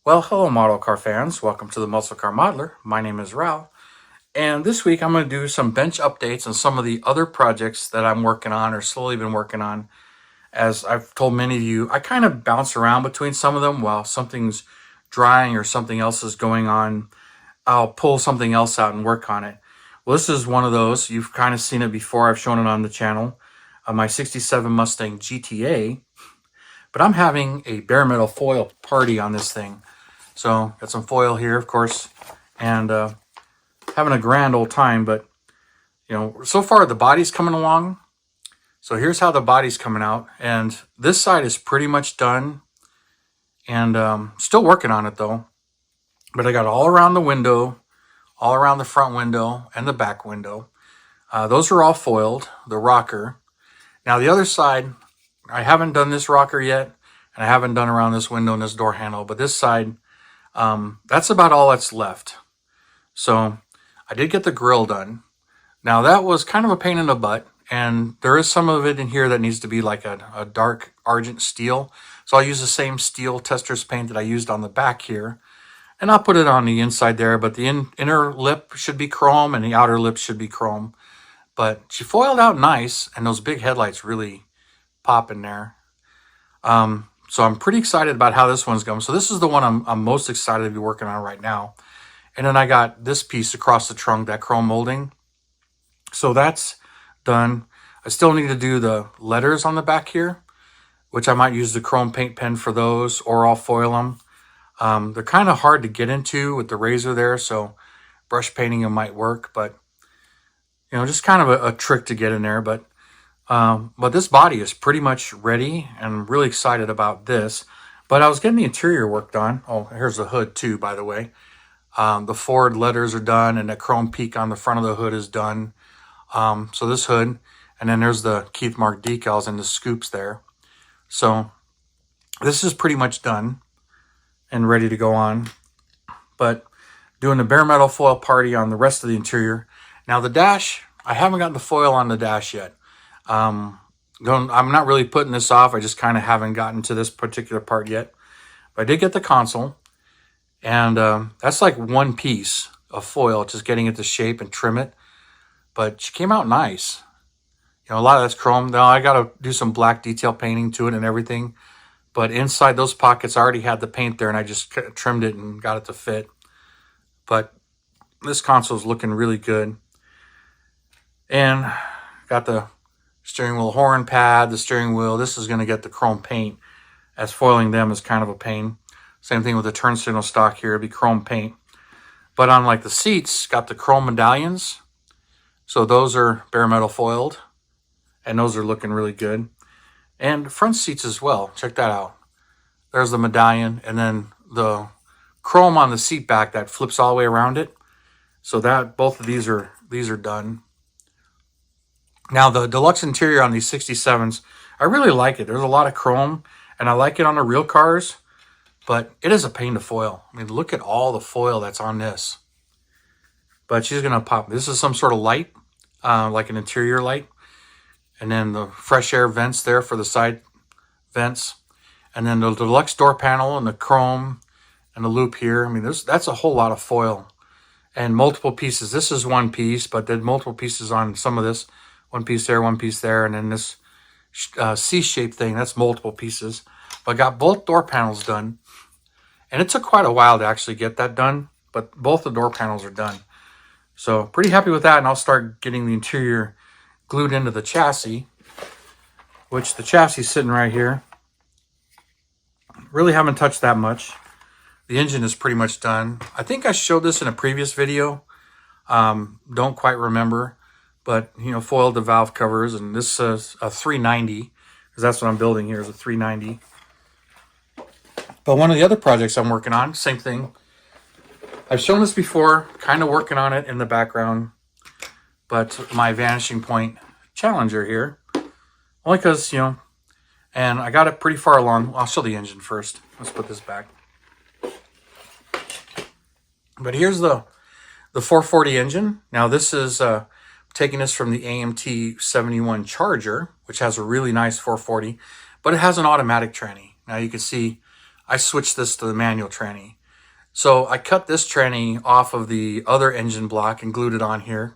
Well, hello, model car fans. Welcome to the Muscle Car Modeler. My name is Rao, and this week I'm going to do some bench updates on some of the other projects that I'm working on or slowly been working on. As I've told many of you, I kind of bounce around between some of them while something's drying or something else is going on. I'll pull something else out and work on it. Well, this is one of those. You've kind of seen it before. I've shown it on the channel. My 67 Mustang GTA, but I'm having a bare metal foil party on this thing. So got some foil here, of course, and having a grand old time. But so far the body's coming along. So here's how the body's coming out, and this side is pretty much done, and still working on it though. But I got all around the window, all around the front window and the back window. Those are all foiled. The rocker. Now the other side, I haven't done this rocker yet, and I haven't done around this window and this door handle. But this side, that's about all that's left. So I did get the grill done. Now that was kind of a pain in the butt, and there is some of it in here that needs to be like a dark argent steel. So I'll use the same steel tester's paint that I used on the back here, and I'll put it on the inside there. But the inner lip should be chrome and the outer lip should be chrome. But she foiled out nice, and those big headlights really pop in there. So I'm pretty excited about how this one's going. So this is the one I'm most excited to be working on right now. And then I got this piece across the trunk, that chrome molding. So that's done. I still need to do the letters on the back here, which I might use the chrome paint pen for those, or I'll foil them. They're kind of hard to get into with the razor there, so brush painting them might work, but just kind of a trick to get in there. But this body is pretty much ready, and I'm really excited about this. But I was getting the interior worked on. Oh, here's the hood too, by the way. The Ford letters are done, and the chrome peak on the front of the hood is done. So this hood, and then there's the Keith Mark decals and the scoops there. So this is pretty much done and ready to go on. But doing the bare metal foil party on the rest of the interior. Now the dash, I haven't gotten the foil on the dash yet. I'm not really putting this off. I just kind of haven't gotten to this particular part yet. But I did get the console, and that's like one piece of foil, just getting it to shape and trim it. But she came out nice. A lot of that's chrome. Now I got to do some black detail painting to it and everything. But inside those pockets, I already had the paint there, and I just trimmed it and got it to fit. But this console is looking really good. And got the steering wheel horn pad, the steering wheel. This is going to get the chrome paint, as foiling them is kind of a pain. Same thing with the turn signal stock here. It'll be chrome paint. But on like the seats, got the chrome medallions. So those are bare metal foiled, and those are looking really good. And front seats as well. Check that out. There's the medallion, and then the chrome on the seat back that flips all the way around it. So that both of these are done. Now the deluxe interior on these 67s, I really like it. There's a lot of chrome, and I like it on the real cars, but it is a pain to foil. I mean, look at all the foil that's on this. But she's going to pop. This is some sort of light, like an interior light. And then the fresh air vents there for the side vents. And then the deluxe door panel and the chrome and the loop here. I mean, that's a whole lot of foil. And multiple pieces. This is one piece, but then multiple pieces on some of this. One piece there, one piece there. And then this C-shaped thing, that's multiple pieces. But I got both door panels done. And it took quite a while to actually get that done. But both the door panels are done. So pretty happy with that, and I'll start getting the interior glued into the chassis, which the chassis is sitting right here. Really haven't touched that much. The engine is pretty much done. I think I showed this in a previous video. Don't quite remember, but foiled the valve covers, and this is a 390, because that's what I'm building here is a 390. But one of the other projects I'm working on, same thing. I've shown this before, kind of working on it in the background, but my Vanishing Point Challenger here, only because, and I got it pretty far along. I'll show the engine first. Let's put this back. But here's the 440 engine. Now this is taking this from the AMT 71 Charger, which has a really nice 440, but it has an automatic tranny. Now you can see I switched this to the manual tranny. So I cut this tranny off of the other engine block and glued it on here.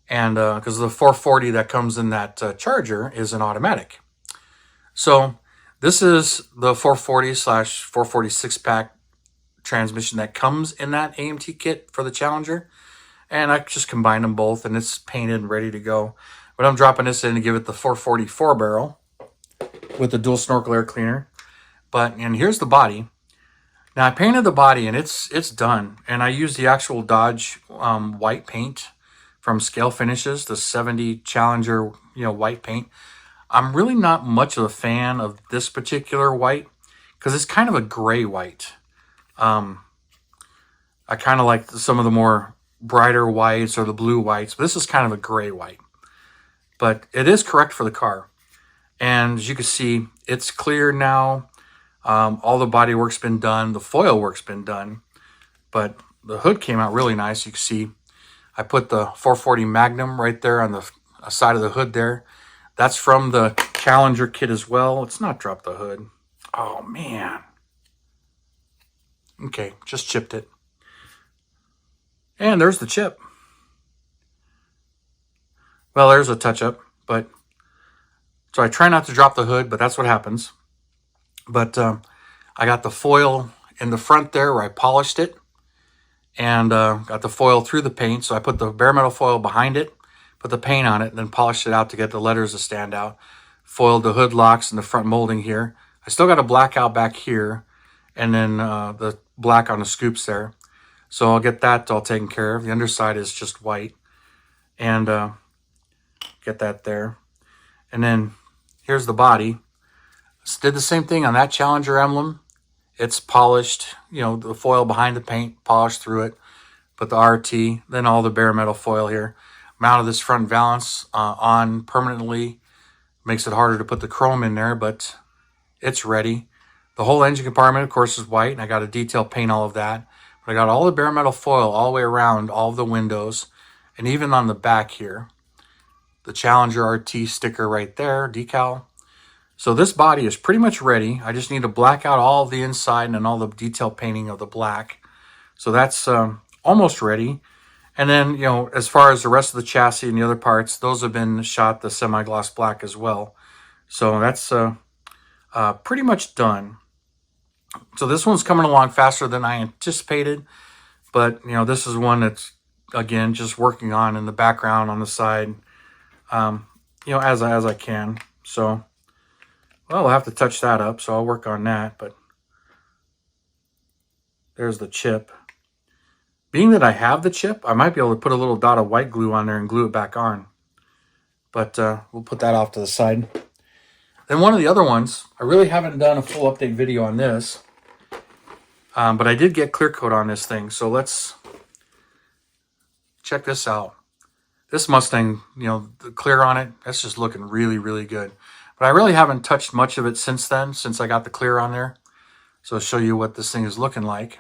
And because the 440 that comes in that Charger is an automatic. So this is the 440/440 pack transmission that comes in that AMT kit for the Challenger. And I just combined them both and it's painted and ready to go. But I'm dropping this in to give it the 444 barrel with the dual snorkel air cleaner. And here's the body. Now I painted the body and it's done. And I used the actual Dodge white paint from Scale Finishes, the 70 Challenger, white paint. I'm really not much of a fan of this particular white because it's kind of a gray white. I kind of like some of the more brighter whites or the blue whites, but this is kind of a gray white. But it is correct for the car. And as you can see, it's clear now. All the body work's been done. The foil work's been done. But the hood came out really nice. You can see I put the 440 Magnum right there on the side of the hood there. That's from the Challenger kit as well. Let's not drop the hood. Oh, man. Okay, just chipped it. And there's the chip. Well, there's a touch-up, but so I try not to drop the hood, but that's what happens. But I got the foil in the front there where I polished it, and got the foil through the paint. So I put the bare metal foil behind it, put the paint on it, and then polished it out to get the letters to stand out. Foiled the hood locks and the front molding here. I still got a blackout back here, and then the black on the scoops there. So I'll get that all taken care of. The underside is just white. And get that there. And then here's the body. Did the same thing on that Challenger emblem. It's polished, the foil behind the paint, polished through it. Put the RT, then all the bare metal foil here. Mounted this front valance on permanently. Makes it harder to put the chrome in there, but it's ready. The whole engine compartment, of course, is white, and I got to detail paint all of that. But I got all the bare metal foil all the way around all of the windows, and even on the back here. The Challenger RT sticker right there, decal. So this body is pretty much ready. I just need to black out all of the inside and then all the detail painting of the black. So that's almost ready. And then, as far as the rest of the chassis and the other parts, those have been shot the semi-gloss black as well. So that's pretty much done. So this one's coming along faster than I anticipated. But, this is one that's, again, just working on in the background on the side, as I can. So, well, I'll have to touch that up, so I'll work on that. But there's the chip. Being that I have the chip, I might be able to put a little dot of white glue on there and glue it back on. But we'll put that off to the side. Then one of the other ones, I really haven't done a full update video on this. But I did get clear coat on this thing. So let's check this out. This Mustang, the clear on it, that's just looking really, really good. But I really haven't touched much of it since then, since I got the clear on there. So I'll show you what this thing is looking like.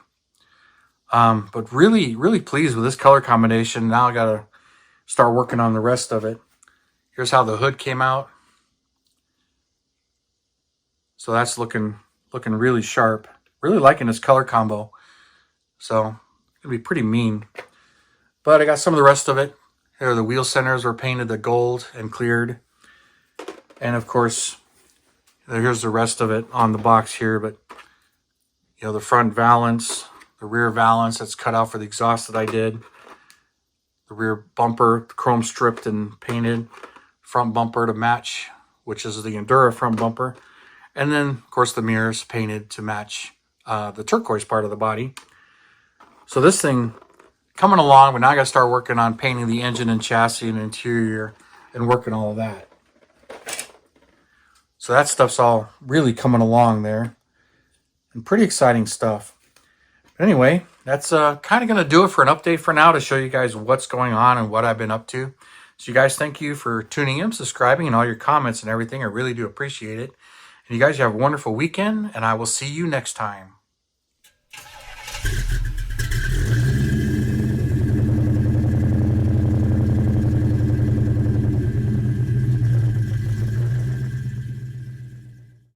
But really, really pleased with this color combination. Now I got to start working on the rest of it. Here's how the hood came out. So that's looking really sharp. Really liking this color combo. So it's going to be pretty mean. But I got some of the rest of it. Here, the wheel centers were painted the gold and cleared. And of course, here's the rest of it on the box here. But, the front valance, the rear valance that's cut out for the exhaust that I did. The rear bumper, chrome stripped and painted. Front bumper to match, which is the Endura front bumper. And then, of course, the mirrors painted to match the turquoise part of the body. So this thing coming along, but now I got to start working on painting the engine and chassis and interior and working all of that. So that stuff's all really coming along there. And pretty exciting stuff. But anyway, that's kind of going to do it for an update for now to show you guys what's going on and what I've been up to. So you guys, thank you for tuning in, subscribing, and all your comments and everything. I really do appreciate it. And you guys have a wonderful weekend, and I will see you next time.